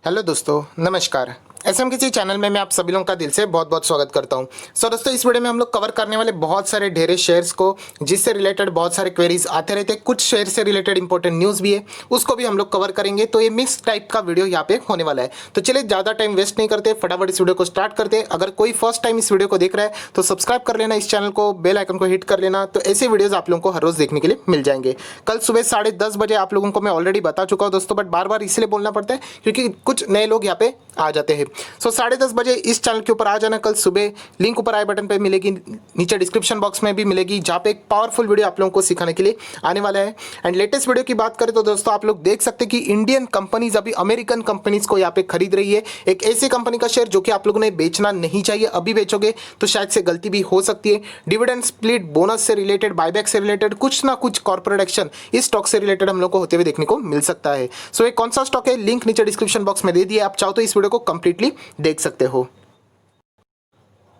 Hello दोस्तों, नमस्कार। SMKC channel में मैं आप सभी लोगों का दिल से बहुत बहुत स्वागत करता हूं। दोस्तों, इस वीडियो में हम लोग कवर करने वाले बहुत सारे ढेरे शेयर्स को, जिससे रिलेटेड बहुत सारे क्वेरीज आते रहते हैं। कुछ शेयर से रिलेटेड इंपॉर्टेंट न्यूज़ भी है, उसको भी हम लोग कवर करेंगे। तो ये मिक्स टाइप का वीडियो यहाँ पे होने वाला है। तो चलिए ज़्यादा टाइम वेस्ट नहीं करते, फटाफट इस वीडियो को स्टार्ट करते हैं। अगर कोई फर्स्ट टाइम इस वीडियो को देख रहा है तो सब्सक्राइब कर लेना इस चैनल को, बेल आइकन को हिट कर लेना। तो ऐसे वीडियोज़ आप लोगों को हर रोज़ देखने के लिए मिल जाएंगे। कल सुबह 10:30 बजे आप लोगों को मैं ऑलरेडी बता चुका हूँ दोस्तों, बट बार बार इसलिए बोलना पड़ता है क्योंकि कुछ नए लोग यहाँ पे आ जाते हैं। 10:30 बजे इस चैनल के ऊपर आ जाना कल सुबह। लिंक ऊपर आई बटन पे मिलेगी, नीचे डिस्क्रिप्शन बॉक्स में भी मिलेगी, जहाँ पे एक पावरफुल वीडियो आप लोगों को सिखाने के लिए आने वाला है। एंड लेटेस्ट वीडियो की बात करें तो दोस्तों, आप लोग देख सकते हैं कि इंडियन कंपनीज अभी अमेरिकन कंपनीज को यहाँ पे खरीद रही है। एक ऐसी कंपनी का शेयर जो कि आप लोगों ने बेचना नहीं चाहिए। अभी बेचोगे तो शायद से गलती भी हो सकती है। डिविडेंड स्प्लिट, बोनस से रिलेटेड, बायबैक से रिलेटेड, कुछ ना कुछ कॉर्पोरेट एक्शन इस स्टॉक से रिलेटेड हम लोग को होते हुए देखने को मिल सकता है। सो ये कौन सा स्टॉक है, लिंक नीचे डिस्क्रिप्शन बॉक्स में दे दिया। आप चाहो तो इस वीडियो को कंप्लीटली देख सकते हो।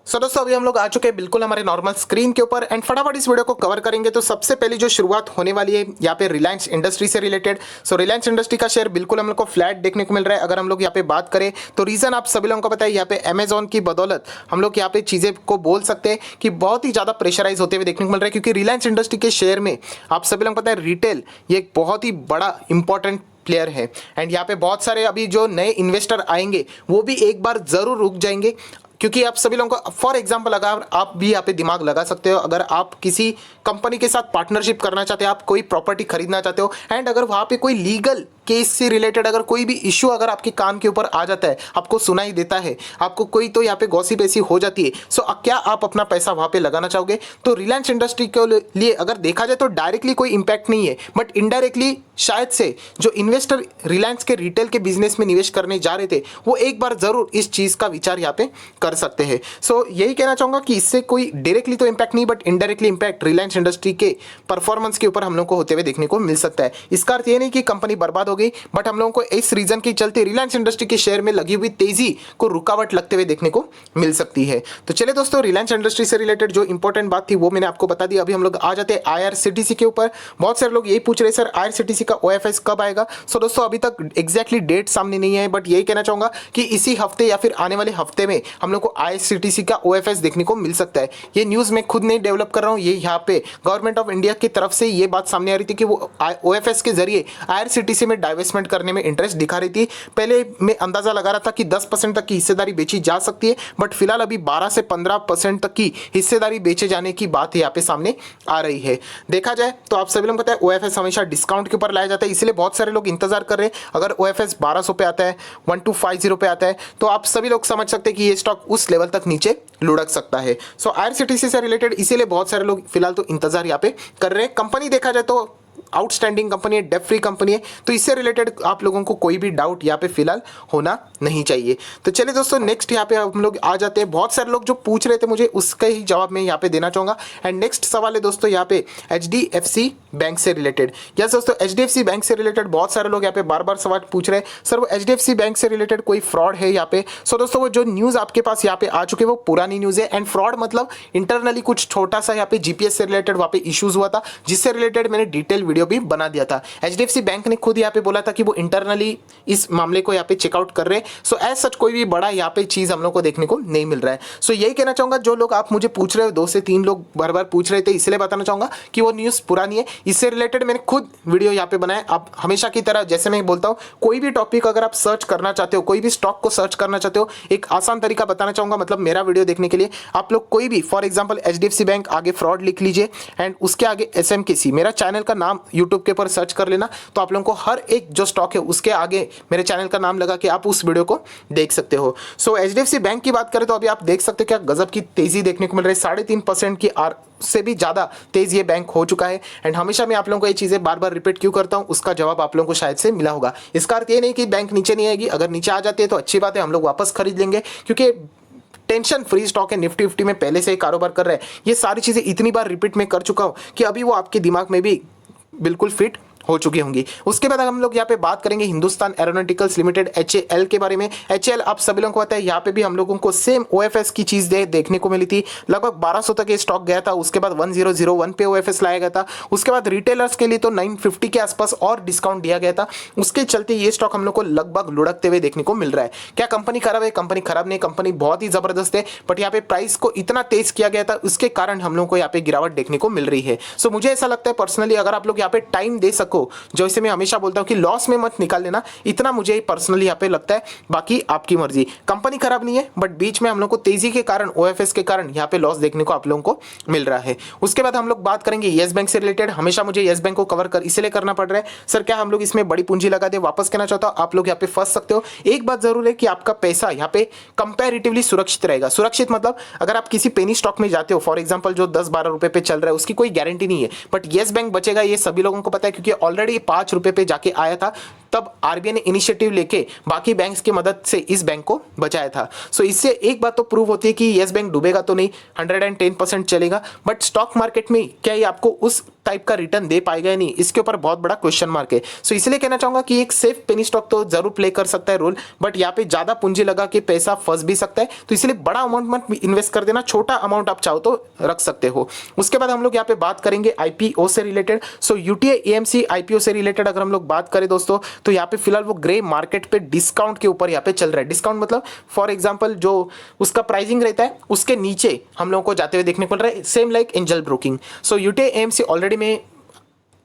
दोस्तों, अभी हम लोग आ चुके हैं बिल्कुल हमारे नॉर्मल स्क्रीन के ऊपर एंड फटाफट इस वीडियो को कवर करेंगे। तो सबसे पहले जो शुरुआत होने वाली है यहाँ पे रिलायंस इंडस्ट्री से रिलेटेड। रिलायंस इंडस्ट्री का शेयर बिल्कुल हम लोग को फ्लैट देखने को मिल रहा है। अगर हम लोग यहाँ पे बात करें तो रीजन आप सभी लोगों को पता है, यहाँ पे अमेजॉन की बदौलत हम लोग यहाँ पे चीज़ें को बोल सकते हैं कि बहुत ही ज़्यादा प्रेशराइज होते हुए देखने को मिल रहा है। क्योंकि रिलायंस इंडस्ट्री के शेयर में आप सभी लोगों को पता है, रिटेल ये एक बहुत ही बड़ा इंपॉर्टेंट प्लेयर है। एंड यहाँ पे बहुत सारे अभी जो नए इन्वेस्टर आएंगे वो भी एक बार जरूर रुक जाएंगे। क्योंकि आप सभी लोगों को फॉर एग्जांपल, अगर आप भी यहाँ पे दिमाग लगा सकते हो, अगर आप किसी कंपनी के साथ पार्टनरशिप करना चाहते हो, आप कोई प्रॉपर्टी खरीदना चाहते हो एंड अगर वहाँ पे कोई लीगल केस से रिलेटेड अगर कोई भी इश्यू अगर आपके कान के ऊपर आ जाता है, आपको सुनाई देता है, आपको कोई तो यहाँ पे गॉसिप ऐसी हो जाती है, सो क्या आप अपना पैसा वहाँ पे लगाना चाहोगे? तो रिलायंस इंडस्ट्री के लिए अगर देखा जाए तो डायरेक्टली कोई इंपैक्ट नहीं है, बट इनडायरेक्टली शायद से जो इन्वेस्टर रिलायंस के रिटेल के बिजनेस में निवेश करने जा रहे थे वो एक बार जरूर इस चीज़ का विचार यहाँ पे कर सकते हैं। सो यही कहना चाहूँगा कि इससे कोई डायरेक्टली तो इंपैक्ट नहीं, but indirectly impact Reliance industry के परफॉर्मेंस के ऊपर हम लोग को होते हुए देखने को मिल सकता है। इसका अर्थ ये नहीं कि कंपनी बर्बाद हो गई, बट हम लोगों को इस रीजन के चलते रिलायंस इंडस्ट्री के शेयर में लगी हुई तेजी को रुकावट लगते हुए देखने को मिल सकती है। तो चलिए दोस्तों, रिलायंस इंडस्ट्री से रिलेटेड जो इंपॉर्टेंट बात थी वो मैंने आपको बता दी। अभी हम लोग आ जाते हैं IRCTC के ऊपर। बहुत सारे लोग यही पूछ रहे सर IRCTC का OFS कब आएगा? सो दोस्तों, अभी तक एग्जैक्टली डेट सामने नहीं है, बट यही कहना चाहूंगा कि इसी हफ्ते या फिर आने वाले हफ्ते में हम लोग को IRCTC का OFS देखने को मिल सकता है। ये न्यूज मैं खुद नहीं डेवलप कर रहा हूँ, ये यहाँ पे गवर्नमेंट ऑफ इंडिया की तरफ से ये बात सामने आ रही थी कि वो OFS के जरिए IRCTC में डाइवेस्टमेंट करने में इंटरेस्ट दिखा रही थी। पहले मैं अंदाजा लगा रहा था कि 10% तक की हिस्सेदारी बेची जा सकती है, बट फिलहाल अभी 12 से 15% तक की हिस्सेदारी बेचे जाने की बात यहाँ पे सामने आ रही है। देखा जाए तो आप सभी लोग पता है OFS हमेशा डिस्काउंट के ऊपर लाया जाता है, इसलिए बहुत सारे लोग इंतजार कर रहे हैं। अगर OFS 1200 पे आता है, 1250 पे आता है, तो आप सभी लोग समझ सकते हैं कि ये स्टॉक उस लेवल तक नीचे लुढ़क सकता है। सो IRCTC से रिलेटेड इसीलिए बहुत सारे लोग फिलहाल तो इंतजार यहाँ पे कर रहे हैं। कंपनी देखा जाए तो आउटस्टैंडिंग कंपनी है, डेट फ्री कंपनी है, तो इससे रिलेटेड आप लोगों को कोई भी डाउट यहाँ पे फिलहाल होना नहीं चाहिए। तो चलिए दोस्तों, नेक्स्ट यहाँ पे हम लोग आ जाते हैं। बहुत सारे लोग जो पूछ रहे थे मुझे, उसका ही जवाब मैं यहाँ पे देना चाहूँगा। एंड नेक्स्ट सवाल है दोस्तों यहाँ पे HDFC बैंक से रिलेटेड। यस दोस्तों, HDFC बैंक से रिलेटेड बहुत सारे लोग यहाँ पे बार बार सवाल पूछ रहे हैं, सर वो HDFC बैंक से रिलेटेड कोई फ्रॉड है यहाँ पे? सो दोस्तों, वो जो न्यूज़ आपके पास यहाँ पे आ चुकी है वो पुरानी न्यूज़ है। एंड फ्रॉड मतलब इंटरनली कुछ छोटा सा यहाँ पे GPS से रिलेटेड वहाँ पे इश्यूज हुआ था, जिससे रिलेटेड मैंने डिटेल वीडियो भी बना दिया था। HDFC बैंक ने खुद यहाँ पे बोला था कि वो इंटरनली इस मामले को यहाँ पे चेकआउट कर रहे हैं। सो एज सच कोई भी बड़ा यहाँ पे चीज हम लोग को देखने को नहीं मिल रहा है। सो यही कहना चाहूंगा, जो लोग आप मुझे पूछ रहे हो, 2 से 3 लोग बार बार पूछ रहे थे, इसलिए बताना चाहूंगा कि वो न्यूज़ पुरानी है। इससे रिलेटेड मैंने खुद वीडियो यहाँ पे बनाया। आप हमेशा की तरह जैसे मैं बोलता हूँ, कोई भी टॉपिक अगर आप सर्च करना चाहते हो, कोई भी स्टॉक को सर्च करना चाहते हो, एक आसान तरीका बताना चाहूंगा। मतलब मेरा वीडियो देखने के लिए आप लोग कोई भी, फॉर एग्जाम्पल HDFC बैंक, आगे फ्रॉड लिख लीजिए एंड उसके आगे SMKC, मेरा चैनल का नाम यूट्यूब के ऊपर सर्च कर लेना, तो आप लोगों को हर एक जो स्टॉक है उसके आगे मेरे चैनल का नाम लगा के आप उस वीडियो को देख सकते हो। सो HDFC बैंक की बात करें तो अभी आप देख सकते हो क्या गजब की तेजी देखने को मिल रही है। 3.5% की से भी ज़्यादा तेज ये बैंक हो चुका है। एंड हमेशा मैं आप लोगों को ये चीज़ें बार बार रिपीट क्यों करता हूँ, उसका जवाब आप लोगों को शायद से मिला होगा। इसका अर्थ ये नहीं कि बैंक नीचे नहीं आएगी, अगर नीचे आ जाती है तो अच्छी बात है, हम लोग वापस खरीद लेंगे, क्योंकि टेंशन फ्री स्टॉक है। निफ्टी 50 में पहले से ही कारोबार कर रहे हैं। ये सारी चीज़ें इतनी बार रिपीट में कर चुका हूँ कि अभी वो आपके दिमाग में भी बिल्कुल फिट हो चुकी होंगी। उसके बाद हम लोग यहाँ पे बात करेंगे हिंदुस्तान एरोनॉटिकल्स लिमिटेड HAL के बारे में। HAL आप सभी लोगों को पता है, यहाँ पे भी हम लोगों को सेम OFS की चीज देखने को मिली थी। लगभग 1200 तक ये स्टॉक गया था, उसके बाद 1001 पे OFS लाया गया था। उसके बाद रिटेलर्स के लिए तो 950 के आसपास और डिस्काउंट दिया गया था। उसके चलते ये स्टॉक हम लोग को लगभग लुढ़कते हुए देखने को मिल रहा है। क्या कंपनी खराब है? कंपनी खराब नहीं, कंपनी बहुत ही जबरदस्त है, बट यहाँ पे प्राइस को इतना तेज किया गया था, उसके कारण हम लोग को यहाँ पे गिरावट देखने को मिल रही है। सो मुझे ऐसा लगता है पर्सनली, अगर आप लोग यहाँ पे टाइम दे सको, जैसे मैं हमेशा बोलता हूँ कि लॉस में मत निकाल लेना, इतना मुझे पर्सनली यहाँ पे लगता है। बाकी आपकी मर्जी। कंपनी खराब नहीं है, बट बीच में हम लोग को तेजी के कारण, OFS के कारण यहाँ पे लॉस देखने को आप लोगों को मिल रहा है। उसके बाद हम लोग बात करेंगे येस बैंक से रिलेटेड। हमेशा मुझे येस बैंक को कवर कर इसलिए करना पड़ रहा है, सर क्या हम लोग इसमें बड़ी पूंजी लगा दे? वापस कहना चाहता हूं, आप लोग यहाँ पे फंस सकते हो। एक बात जरूर है कि आपका पैसा यहाँ पे कंपैरेटिवली सुरक्षित रहेगा। सुरक्षित मतलब अगर आप किसी पेनी स्टॉक में जाते हो, फॉर एग्जांपल जो 10-12 रुपए पे चल रहा है, उसकी कोई गारंटी नहीं है, बट येस बैंक बचेगा, ये सभी लोगों को पता है, क्योंकि ऑलरेडी 5 रुपए पे जाके आया था, तब RBI ने इनिशिएटिव लेके बाकी बैंक्स की मदद से इस बैंक को बचाया था। सो इससे एक बात तो प्रूव होती है कि येस बैंक डूबेगा तो नहीं, 110% चलेगा, बट स्टॉक मार्केट में क्या ये आपको उस टाइप का रिटर्न दे पाएगा या नहीं, इसके ऊपर बहुत बड़ा क्वेश्चन मार्क है। सो इसलिए कहना चाहूंगा कि एक सेफ पेनी स्टॉक तो जरूर प्ले कर सकता है रोल, बट यहाँ पे ज्यादा पूंजी लगा के पैसा फंस भी सकता है, तो इसलिए बड़ा अमाउंट मत इन्वेस्ट कर देना, छोटा अमाउंट आप चाहो तो रख सकते हो। उसके बाद हम लोग यहाँ पे बात करेंगे IPO से रिलेटेड। सो UTA AMC IPO से रिलेटेड अगर हम लोग बात करें दोस्तों, तो यहाँ पे फिलहाल वो ग्रे मार्केट पे डिस्काउंट के ऊपर यहाँ पे चल रहा है। डिस्काउंट मतलब फॉर एग्जांपल जो उसका प्राइसिंग रहता है उसके नीचे हम लोगों को जाते हुए देखने को मिल रहा है, सेम लाइक एंजल ब्रोकिंग। सो UTA AMC ऑलरेडी में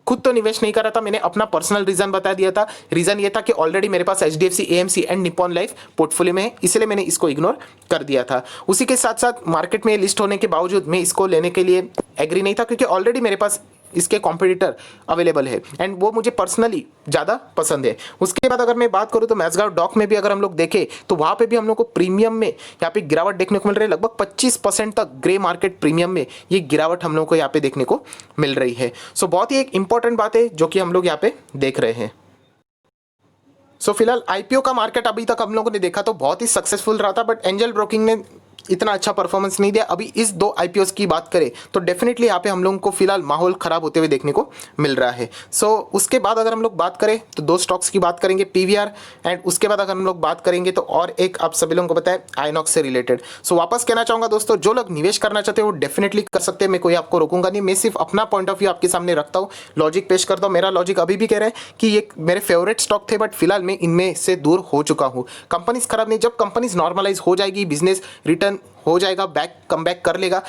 खुद तो निवेश नहीं कर रहा था, मैंने अपना पर्सनल रीजन बता दिया था। रीजन ये था कि ऑलरेडी मेरे पास HDFC AMC and Nippon life portfolio में है, इसलिए मैंने इसको इग्नोर कर दिया था। उसी के साथ साथ मार्केट में लिस्ट होने के बावजूद मैं इसको लेने के लिए एग्री नहीं था, क्योंकि ऑलरेडी मेरे पास इसके कॉम्पिटिटर अवेलेबल है एंड वो मुझे पर्सनली ज़्यादा पसंद है। उसके बाद अगर मैं बात करूँ तो mazgao डॉक में भी अगर हम लोग देखें तो वहाँ पे भी हम लोग को प्रीमियम में यहाँ पे गिरावट देखने को मिल रही है। लगभग 25% तक ग्रे मार्केट प्रीमियम में ये गिरावट हम लोग को यहाँ पे देखने को मिल रही है। सो बहुत ही एक इंपॉर्टेंट बात है जो कि हम लोग यहाँ पे देख रहे हैं। सो फिलहाल IPO का मार्केट अभी तक हम लोगों ने देखा तो बहुत ही सक्सेसफुल रहा था, बट एंजल ब्रोकिंग ने इतना अच्छा परफॉर्मेंस नहीं दिया। अभी इस 2 IPOs की बात करें तो डेफिनेटली यहाँ पे हम लोगों को फिलहाल माहौल खराब होते हुए देखने को मिल रहा है। सो उसके बाद अगर हम लोग बात करें तो 2 स्टॉक्स की बात करेंगे, PVR, एंड उसके बाद अगर हम लोग बात करेंगे तो और एक आप सभी लोगों को पता है INOX से रिलेटेड। सो वापस कहना चाहूँगा दोस्तों, जो लोग निवेश करना चाहते हैं वो डेफिनेटली कर सकते हैं, मैं कोई आपको रोकूंगा नहीं। मैं सिर्फ अपना पॉइंट ऑफ व्यू आपके सामने रखता हूँ, लॉजिक पेश करता हूँ। मेरा लॉजिक अभी भी कह रहा है कि ये मेरे फेवरेट स्टॉक थे, बट फिलहाल मैं इनमें से दूर हो चुका हूँ। कंपनीज खराब नहीं, जब कंपनीज नॉर्मलाइज हो जाएगी, बिजनेस रिटर्न हो जाएगा, कम बैक कर लेगा,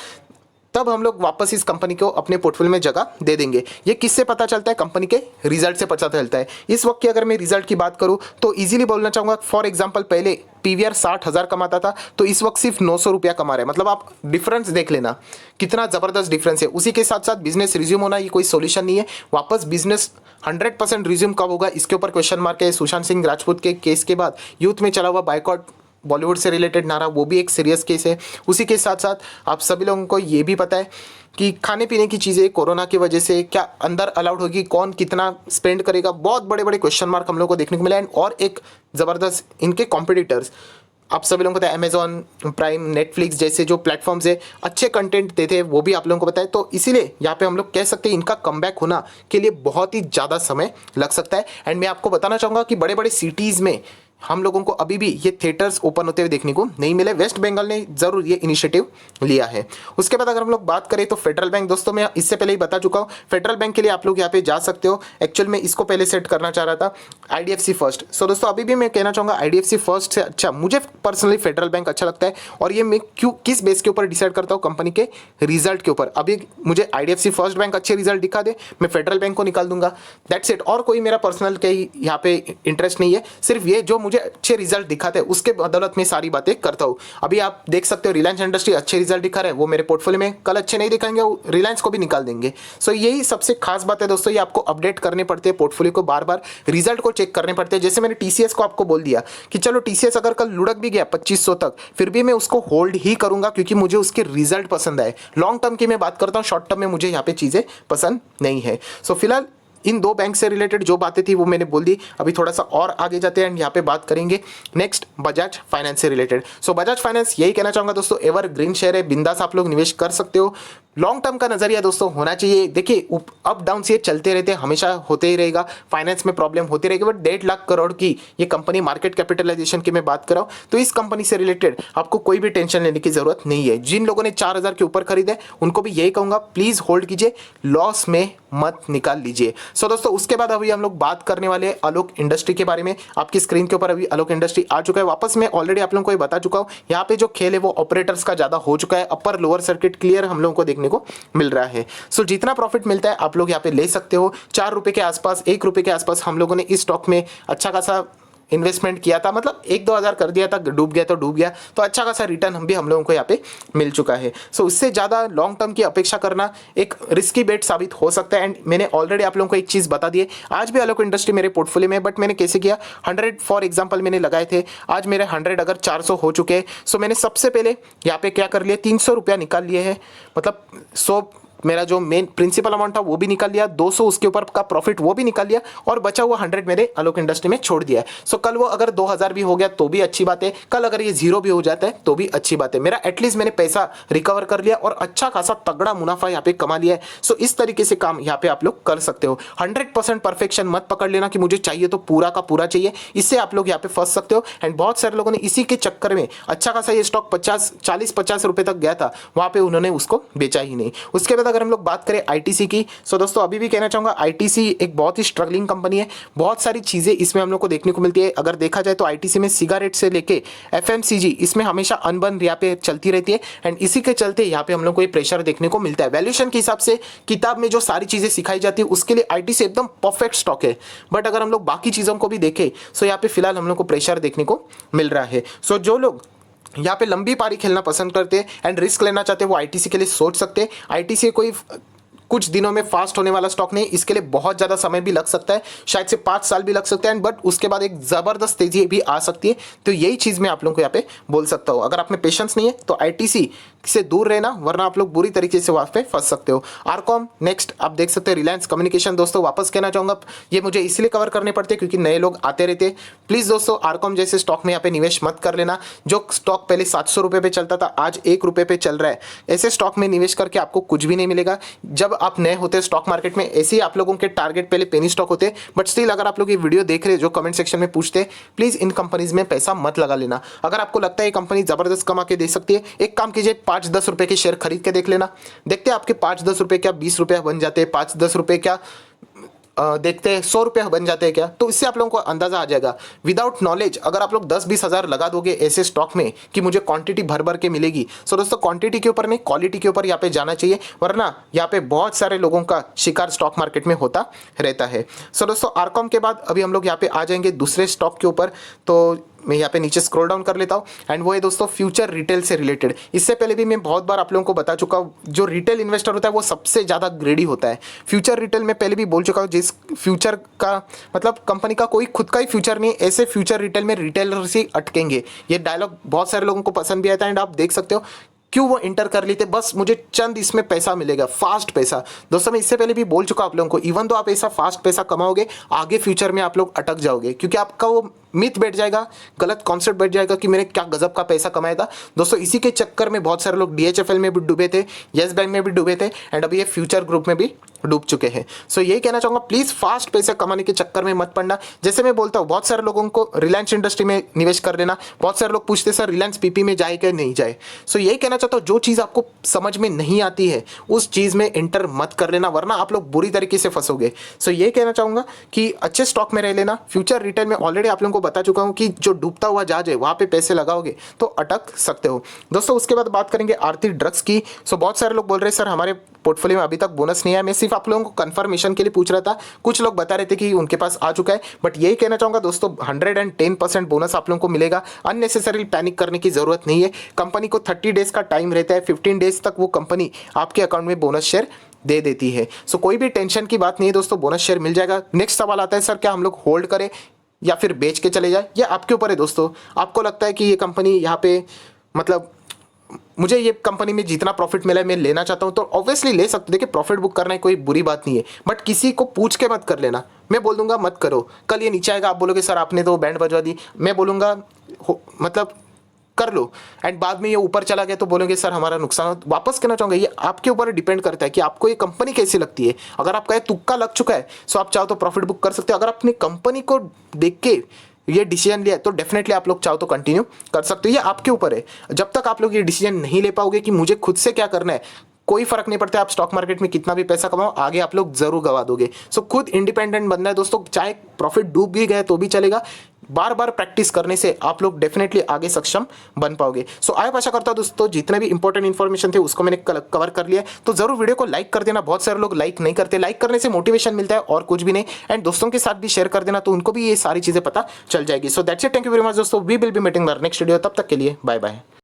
तब हम लोग वापस इस कंपनी को अपने पोर्टफोलियो में जगह दे देंगे। ये किससे पता चलता है? कंपनी के रिजल्ट से पता चलता है। इस वक्त की अगर मैं रिजल्ट की बात करूं तो इजीली बोलना चाहूंगा, फॉर एग्जांपल पहले PVR 60,000 कमाता था तो इस वक्त सिर्फ 900 रुपया कमा रहा है। मतलब आप डिफरेंस देख लेना कितना जबरदस्त डिफरेंस है। उसी के साथ साथ बिजनेस रिज्यूम होना ये कोई सोल्यूशन नहीं है। वापस बिजनेस 100% रिज्यूम कब होगा, इसके ऊपर क्वेश्चन मार्क है। सुशांत सिंह राजपूत के केस के बाद यूथ में चला हुआ बाइकआउट बॉलीवुड से रिलेटेड नारा, वो भी एक सीरियस केस है। उसी के साथ साथ आप सभी लोगों को ये भी पता है कि खाने पीने की चीज़ें कोरोना की वजह से क्या अंदर अलाउड होगी, कौन कितना स्पेंड करेगा, बहुत बड़े बड़े क्वेश्चन मार्क हम लोग को देखने को मिला है। और एक ज़बरदस्त इनके कॉम्पिटिटर्स आप सभी लोगों को पता है, अमेजॉन प्राइम, नेटफ्लिक्स जैसे जो प्लेटफॉर्म्स है अच्छे कंटेंट देते हैं, वो भी आप लोगों को पता है। तो इसीलिए यहाँ पे हम लोग कह सकते हैं इनका कमबैक होना के लिए बहुत ही ज़्यादा समय लग सकता है। एंड मैं आपको बताना चाहूँगा कि बड़े बड़े सिटीज़ में हम लोगों को अभी भी ये थिएटर्स ओपन होते हुए देखने को नहीं मिले। वेस्ट बंगाल ने जरूर ये इनिशिएटिव लिया है। उसके बाद अगर हम लोग बात करें तो फेडरल बैंक, दोस्तों मैं इससे पहले ही बता चुका हूँ, फेडरल बैंक के लिए आप लोग यहाँ पे जा सकते हो। एक्चुअल में इसको पहले सेट करना चाह रहा था IDFC फर्स्ट। सो दोस्तों अभी भी मैं कहना चाहूँगा IDFC फर्स्ट से अच्छा मुझे पर्सनली फेडरल बैंक अच्छा लगता है। और ये मैं किस बेस के ऊपर डिसाइड करता हूँ, कंपनी के रिजल्ट के ऊपर। अभी मुझे IDFC फर्स्ट बैंक अच्छे रिजल्ट दिखा दे, मैं फेडरल बैंक को निकाल दूंगा, दैट्स इट। और कोई मेरा पर्सनल के यहाँ पे इंटरेस्ट नहीं है, सिर्फ ये जो मुझे अच्छे रिजल्ट दिखाते हैं उसके बदौलत में सारी बातें करता हूँ। अभी आप देख सकते हो रिलायंस इंडस्ट्री अच्छे रिजल्ट दिखा रहे हैं, वो मेरे पोर्टफोलियो में कल अच्छे नहीं दिखाएंगे, वो रिलायंस को भी निकाल देंगे। सो यही सबसे खास बात है दोस्तों, ये आपको अपडेट करने पड़ते हैं पोर्टफोलियो को, बार बार रिजल्ट को चेक करने पड़ते हैं। जैसे मैंने TCS को आपको बोल दिया कि चलो TCS अगर कल लुढ़क भी गया 2500 तक, फिर भी मैं उसको होल्ड ही करूंगा क्योंकि मुझे उसके रिजल्ट पसंद आए। लॉन्ग टर्म की मैं बात करता हूँ, शॉर्ट टर्म में मुझे यहाँ पे चीज़ें पसंद नहीं है। सो फिलहाल इन 2 बैंक से रिलेटेड जो बातें थी वो मैंने बोल दी। अभी थोड़ा सा और आगे जाते हैं एंड यहाँ पे बात करेंगे नेक्स्ट बजाज फाइनेंस से रिलेटेड। सो बजाज फाइनेंस यही कहना चाहूँगा दोस्तों, एवर ग्रीन शेयर है, बिंदास आप लोग निवेश कर सकते हो। लॉन्ग टर्म का नजरिया दोस्तों होना चाहिए। देखिए अप डाउन ये चलते रहते हैं, हमेशा होते ही रहेगा, फाइनेंस में प्रॉब्लम होती रहेगी, बट 1.5 लाख करोड़ की ये कंपनी मार्केट कैपिटलाइजेशन की मैं बात कर रहा हूँ, तो इस कंपनी से रिलेटेड आपको कोई भी टेंशन लेने की जरूरत नहीं है। जिन लोगों ने 4,000 के ऊपर खरीदे उनको भी यही कहूंगा, प्लीज होल्ड कीजिए, लॉस में मत निकाल लीजिए। सो दोस्तों उसके बाद अभी हम लोग बात करने वाले हैं आलोक इंडस्ट्री के बारे में। आपकी स्क्रीन के ऊपर अभी आलोक इंडस्ट्री आ चुका है वापस। मैं ऑलरेडी आप लोगों को ये बता चुका हूँ, यहाँ पे जो खेल है वो ऑपरेटर्स का ज्यादा हो चुका है, अपर लोअर सर्किट क्लियर हम लोगों को देखने को मिल रहा है। सो जितना प्रॉफिट मिलता है आप लोग यहाँ पे ले सकते हो। 4 रुपए के आसपास, 1 रुपए के आसपास हम लोगों ने इस स्टॉक में अच्छा खासा इन्वेस्टमेंट किया था, मतलब 1-2 हज़ार कर दिया था, डूब गया तो डूब गया, तो अच्छा खासा रिटर्न हम लोगों को यहाँ पे मिल चुका है। सो इससे ज़्यादा लॉन्ग टर्म की अपेक्षा करना एक रिस्की बेट साबित हो सकता है। एंड मैंने ऑलरेडी आप लोगों को एक चीज़ बता दी है, आज भी आलोक इंडस्ट्री मेरे पोर्टफोलियो में, बट मैंने कैसे किया, 100 फॉर एग्जाम्पल मैंने लगाए थे, आज मेरे 100 अगर 400 हो चुके हैं, सो मैंने सबसे पहले यहाँ पे क्या कर लिया, 300 रुपया निकाल लिए हैं, मतलब 100 मेरा जो मेन प्रिंसिपल अमाउंट था वो भी निकाल लिया, 200 उसके ऊपर का प्रॉफिट वो भी निकाल लिया, और बचा हुआ 100 मेरे आलोक इंडस्ट्री में छोड़ दिया है। सो कल वो अगर 2000 भी हो गया तो भी अच्छी बात है, कल अगर ये 0 भी हो जाता है तो भी अच्छी बात है। मेरा एटलीस्ट मैंने पैसा रिकवर कर लिया और अच्छा खासा तगड़ा मुनाफा यहाँ पे कमा लिया है। सो इस तरीके से काम यहाँ पे आप लोग कर सकते हो। 100% परफेक्शन मत पकड़ लेना कि मुझे चाहिए तो पूरा का पूरा चाहिए, इससे आप लोग यहाँ पे फंस सकते हो। एंड बहुत सारे लोगों ने इसी के चक्कर में अच्छा खासा ये स्टॉक 40-50 रुपए तक गया था, वहां पे उन्होंने उसको बेचा ही नहीं। उसके बाद अगर हम लोग बात करें आईटीसी की, सो दोस्तों अभी भी कहना चाहूंगा आईटीसी एक बहुत ही स्ट्रगलिंग कंपनी है, बहुत सारी चीजें इसमें हम लोग को देखने को मिलती है। अगर देखा जाए तो आईटीसी में सिगारेट से लेके एफएमसीजी इसमें हमेशा अनबन यहाँ पे चलती रहती है, एंड इसी के चलते यहाँ पे हम लोग को ये प्रेशर देखने को मिलता है। वैल्यूएशन के हिसाब से किताब में जो सारी चीजें सिखाई जाती है उसके लिए आईटीसी एकदम परफेक्ट स्टॉक है, बट अगर हम लोग बाकी चीजों को भी देखें सो यहाँ पे फिलहाल हम लोग को प्रेशर देखने को मिल रहा है। सो जो लोग यहाँ पे लंबी पारी खेलना पसंद करते हैं एंड रिस्क लेना चाहते हैं वो आईटीसी के लिए सोच सकते हैं। आईटीसी कोई कुछ दिनों में फास्ट होने वाला स्टॉक नहीं, इसके लिए बहुत ज़्यादा समय भी लग सकता है, शायद से 5 साल भी लग सकता है, बट उसके बाद एक ज़बरदस्त तेजी भी आ सकती है। तो यही चीज़ मैं आप लोगों को यहाँ पे बोल सकता हूँ, अगर आप में पेशेंस नहीं है तो आईटीसी से दूर रहना, वरना आप लोग बुरी तरीके से वहाँ पे फंस सकते हो। आरकॉम नेक्स्ट आप देख सकते हैं, रिलायंस कम्युनिकेशन दोस्तों वापस कहना चाहूँगा, ये मुझे इसलिए कवर करने पड़ते हैं क्योंकि नए लोग आते रहते हैं। प्लीज़ दोस्तों आरकॉम जैसे स्टॉक में यहाँ पे निवेश मत कर लेना। जो स्टॉक पहले 700 रुपये पे चलता था आज 1 रुपये पे चल रहा है, ऐसे स्टॉक में निवेश करके आपको कुछ भी नहीं मिलेगा। जब आप नए होते स्टॉक मार्केट में, ऐसे ही आप लोगों के टारगेट पहले पेनी स्टॉक होते हैं, बट स्टिल अगर आप लोग ये वीडियो देख रहे हैं जो कमेंट सेक्शन में पूछते हैं, प्लीज इन कंपनीज में पैसा मत लगा लेना। अगर आपको लगता है ये कंपनी जबरदस्त कमा के दे सकती है, एक काम कीजिए 5-10 रुपए के शेयर खरीद के देख लेना, देखते हैं आपके 5-10 रुपए क्या 20 रुपया बन जाते हैं, 5-10 रुपए क्या देखते हैं 100 रुपया बन जाते हैं क्या, तो इससे आप लोगों को अंदाजा आ जाएगा। विदाउट नॉलेज अगर आप लोग 10-20 हज़ार लगा दोगे ऐसे स्टॉक में कि मुझे क्वांटिटी भर भर के मिलेगी, सो दोस्तों क्वांटिटी के ऊपर नहीं क्वालिटी के ऊपर यहाँ पे जाना चाहिए, वरना यहाँ पे बहुत सारे लोगों का शिकार स्टॉक मार्केट में होता रहता है। सो दोस्तों आरकॉम के बाद अभी हम लोग यहाँ पे आ जाएंगे दूसरे स्टॉक के ऊपर, तो मैं यहाँ पे नीचे स्क्रॉल डाउन कर लेता हूँ, एंड वो है दोस्तों फ्यूचर रिटेल से रिलेटेड। इससे पहले भी मैं बहुत बार आप लोगों को बता चुका हूँ, जो रिटेल इन्वेस्टर होता है वो सबसे ज़्यादा ग्रेडी होता है। फ्यूचर रिटेल में पहले भी बोल चुका हूँ, जिस फ्यूचर का मतलब कंपनी का कोई खुद का ही फ्यूचर नहीं, ऐसे फ्यूचर रिटेल में रिटेलर्स ही अटकेंगे। ये डायलॉग बहुत सारे लोगों को पसंद भी आता है, एंड आप देख सकते हो क्यों वो इंटर कर लेते, बस मुझे चंद इसमें पैसा मिलेगा, फास्ट पैसा। दोस्तों मैं इससे पहले भी बोल चुका आप लोगों को, इवन तो आप ऐसा फास्ट पैसा कमाओगे, आगे फ्यूचर में आप लोग अटक जाओगे, क्योंकि आपका वो मिथ बैठ जाएगा, गलत कॉन्सेप्ट बैठ जाएगा कि मैंने क्या गजब का पैसा कमाया था। दोस्तों इसी के चक्कर में बहुत सारे लोग DHFL में भी डूबे थे, येस बैंक में भी डूबे थे, एंड अभी ये फ्यूचर ग्रुप में भी डूब चुके हैं। सो यही कहना चाहूँगा, प्लीज़ फास्ट पैसे कमाने के चक्कर में मत पड़ना। जैसे मैं बोलता हूँ बहुत सारे लोगों को रिलायंस इंडस्ट्री में निवेश कर लेना, बहुत सारे लोग पूछते सर रिलायंस PP में जाए क्या नहीं जाए। सो यही कहना चाहता हूँ, जो चीज़ आपको समझ में नहीं आती है उस चीज़ में इंटर मत कर लेना, वरना आप लोग बुरी तरीके से फंसोगे। सो यही कहना चाहूँगा कि अच्छे स्टॉक में रह लेना। फ्यूचर रिटेल में ऑलरेडी आप लोगों को बता चुका हूँ कि जो डूबता हुआ जहाज है वहाँ पे पैसे लगाओगे तो अटक सकते हो। दोस्तों उसके बाद बात करेंगे आरती ड्रग्स की। सो बहुत सारे लोग बोल रहे हैं सर हमारे पोर्टफोलियो में अभी तक बोनस नहीं आया। मैं सिर्फ आप लोगों को कंफर्मेशन के लिए पूछ रहा था, कुछ लोग बता रहे थे कि उनके पास आ चुका है, बट यही कहना चाहूँगा दोस्तों 110% बोनस आप लोगों को मिलेगा। अननेसेसरी पैनिक करने की जरूरत नहीं है। कंपनी को 30 डेज का टाइम रहता है, 15 डेज तक वो कंपनी आपके अकाउंट में बोनस शेयर दे देती है। सो कोई भी टेंशन की बात नहीं है दोस्तों, बोनस शेयर मिल जाएगा। नेक्स्ट सवाल आता है सर क्या हम लोग होल्ड करें या फिर बेच के चले जाए, या आपके ऊपर है दोस्तों। आपको लगता है कि ये कंपनी यहाँ पे मतलब मुझे ये कंपनी में जितना प्रॉफिट मिला है मैं लेना चाहता हूँ, तो ऑब्वियसली ले सकते हो। देखिए प्रॉफिट बुक करना है कोई बुरी बात नहीं है, बट किसी को पूछ के मत कर लेना। मैं बोल दूंगा मत करो, कल ये नीचे आएगा आप बोलोगे सर आपने तो बैंड बजवा दी, मैं बोलूँगा मतलब कर लो एंड बाद में ये ऊपर चला गया तो बोलोगे सर हमारा नुकसान हो। वापस कहना चाहूँगा ये आपके ऊपर डिपेंड करता है कि आपको ये कंपनी कैसी लगती है। अगर आपका ये तुक्का लग चुका है सो आप चाहो तो प्रॉफिट बुक कर सकते हो। अगर अपनी कंपनी को देख के ये डिसीजन लिया है तो डेफिनेटली आप लोग चाहो तो कंटिन्यू कर सकते हो, ये आपके ऊपर है। जब तक आप लोग ये डिसीजन नहीं ले पाओगे कि मुझे खुद से क्या करना है, कोई फर्क नहीं पड़ता आप स्टॉक मार्केट में कितना भी पैसा कमाओ, आगे आप लोग जरूर गवा दोगे। सो खुद इंडिपेंडेंट बनना है दोस्तों, चाहे प्रॉफिट डूब भी गए तो भी चलेगा। बार बार प्रैक्टिस करने से आप लोग डेफिनेटली आगे सक्षम बन पाओगे। सो आई आशा करता हूं दोस्तों जितने भी इंपॉर्टेंट इन्फॉर्मेशन थे उसको मैंने कवर कर लिया। तो जरूर वीडियो को लाइक कर देना, बहुत सारे लोग लाइक नहीं करते, लाइक करने से मोटिवेशन मिलता है और कुछ भी नहीं। एंड दोस्तों के साथ भी शेयर कर देना तो उनको भी ये सारी चीजें पता चल जाएगी। So that's it, thank you very much दोस्तों, we will be meeting next video, तब तक के लिए बाय बाय।